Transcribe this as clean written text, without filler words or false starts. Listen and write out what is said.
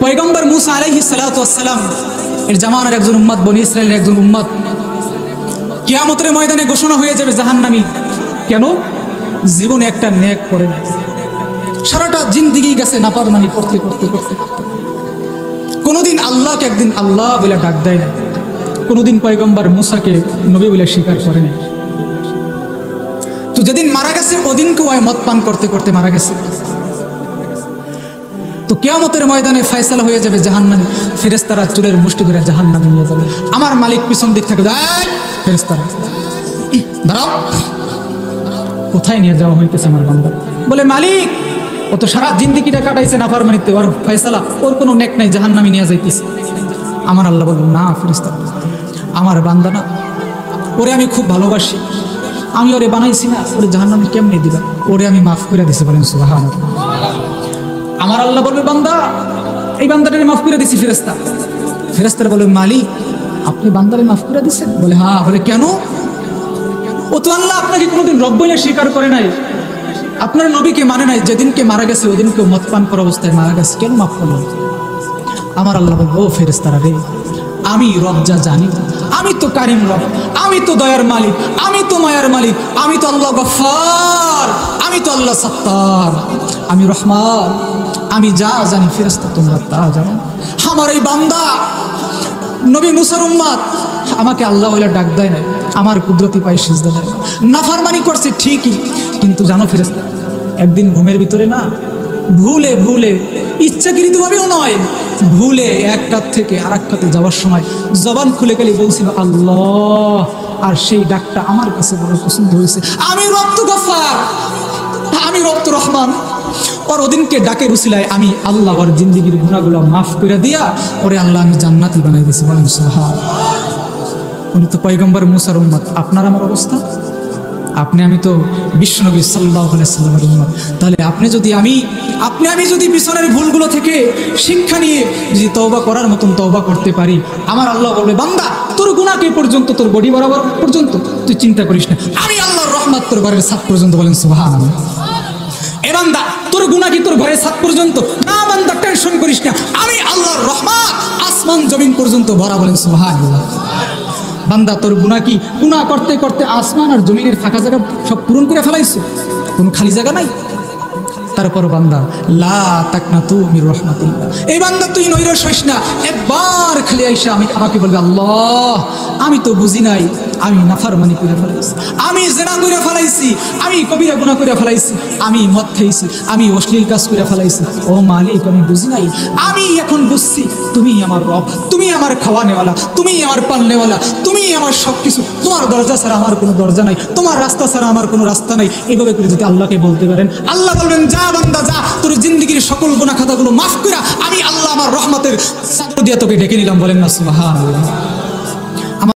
পয়গম্বর মুসা আলাইহিস সালাতু ওয়াস সালাম এর জামানার একজন উম্মত, বনি ইসরাইলের একজন উম্মত, কিয়ামতের ময়দানে ঘোষণা হয়ে যাবে জাহান্নামী। কেন? জীবনে একটা নেক করে নাই, সারাটা জিন্দেগি গেছে নাফরমানি করতে করতে করতে। কোনোদিন আল্লাহকে একদিন আল্লাহ বলে ডাক দেয় না, কোনোদিন পয়গম্বর মুসাকে নবী বলে স্বীকার করে নাই। তো যেদিন মারা গেছে ওদিনকে ওই মদ পান করতে করতে মারা গেছে। তো কিয়ামতের ময়দানে ফয়সালা হয়ে যাবে জাহান্নামী। ফেরেশতারা চুলের মুষ্টি ধরে জাহান্নামে নিয়ে যাবে। আমার মালিক পিছন দিক থেকে ফেরেশতারা দাঁড়াও, কোথায় নিয়ে যাওয়া হইতেছে আমার বান্দা? বলে মালিক, ও তো সারা জিন্দেগিটা কাটাইছে নাফরমানিতে, ওর ফয়সালা, ওর কোনো নেক নাই, জাহান্নামে নিয়ে যাইতেছে। আমার আল্লাহ বলবেন না ফেরেশতারা, আমার বান্দা না, ওরে আমি খুব ভালোবাসি, আমি ওরে বানাইছি না, ওরে জাহান্নামে কেমনে দিবা? ওরে আমি মাফ করে দিছি। বলেন সুবহানাল্লাহ। আমার আল্লাহ বলবে বান্দা, এই বান্দাটারে মাফ করে দিছি। ফেরেশতারা বলবে মালিক, আপনি বান্দারে মাফ করে দিচ্ছেন? বলে হ্যাঁ। বলে কেন? ও তো আল্লাহ আপনাকে কোনোদিন রব বলে স্বীকার করে নাই, আপনার নবীকে মানে নাই, যেদিনকে মারা গেছে ওদিনকে মদ পান করা অবস্থায় মারা গেছে, কেন মাফ করলেন? আমার আল্লাহ বলবে ও ফেরেশতারা রে, আমি রব যা জানি, আমি তো কারিম রব, আমি তো দয়ার মালিক, আমি তো মায়ার মালিক, আমি তো আল্লাহ গফফার, আমি তো আল্লাহ সত্তার, আমি রহমান, আমি যা জানি ফেরেশতা তোমরা তা জানো। আমার এই বান্দা নবী মুসার উম্মত আমাকে আল্লাহ বলে ডাক দেয় না, আমার কুদরতি পায়ে সিজদা দেয়, নাফরমানি করছে ঠিকই, কিন্তু জানো ফেরেশতা, একদিন ঘুমের ভিতরে না ভুলে ভুলে, ইচ্ছাকৃতভাবেও নয়, ভুলে এক কাত থেকে আর এক কাতে যাওয়ার সময় জবান খুলে গেলে বলছিল আল্লাহ, আর সেই ডাকটা আমার কাছে বড় পছন্দ হয়েছে। আমি রব গফফার, আমি রব রহমান, ওর ওদিনকে ডাকের উসিলায় আমি আল্লাহ ওর জিন্দেগির গুনাহগুলো মাফ করে দিয়া ওরে আল্লাহ আমি জান্নাতি বানাই দিয়েছি। বলেন সুবহানাল্লাহ। উনি তো পয়গম্বর মুসার উম্মত, আপনার আমার অবস্থা, আপনি আমি তো বিশ্বনবী সাল্লাল্লাহু আলাইহি সাল্লামের উম্মত। তাহলে আপনি আমি যদি পিছনের ভুলগুলো থেকে শিক্ষা নিয়ে যদি তওবা করার মতন তওবা করতে পারি, আমার আল্লাহ বলবে বান্দা তোর গুনাহকে পর্যন্ত, তোর বডি বরাবর পর্যন্ত তুই চিন্তা করিস না, আমি আল্লাহর রহমত তোর ঘরের ছাদ পর্যন্ত। বলেন সুবহানাল্লাহ। এ বান্দা তোর গুনাহ কি তোর ঘরের ছাদ পর্যন্ত? না বান্দা টেনশন করিস না, আমি আল্লাহর রহমত আসমান জমিন পর্যন্ত ভরা। বলেন সুবহানাল্লাহ। বান্দা তোর গুনাহ করতে করতে আসমান আর জমিনের ফাঁকা জায়গা সব পূরণ করে ফেলাইছো, কোনো খালি জায়গা নাই। তারপর বান্দা লা তাকনাতু মির রাহমাতিল্লাহ, এই বান্দা তুই নৈরাশ হইস না, একবার খালি আইসা আমাকে বলবে আল্লাহ আমি তো বুঝি নাই, আমি নাফরমানি করে ফেলাইছি, আমি জিনা করে ফেলাইছি, আমি কবিরা গুনাহ করে ফেলাইছি, আমি মদ খাইছি, আমি অশ্লীল কাজ করে ফেলাইছি। ও মালিক আমি বুঝি নাই, আমি এখন বুঝছি তুমি আমার রব, তুমি আমার খাওয়ানেওয়ালা, তুমি আমার পালনেওয়ালা, তুমি আমার সবকিছু, তোমার দরজা ছাড়া আমার কোনো দরজা নাই, তোমার রাস্তা ছাড়া আমার কোনো রাস্তা নাই। এভাবে করে যদি আল্লাহকে বলতে পারেন, আল্লাহ বলবেন যা বান্দা যা, তোর জিন্দেগির সকল গুনাহ খাতাগুলো মাফ করে আমি আল্লাহ আমার রহমতের চাদর দিয়ে তোকে ডেকে নিলাম। বলেন না সুবহানাল্লাহ।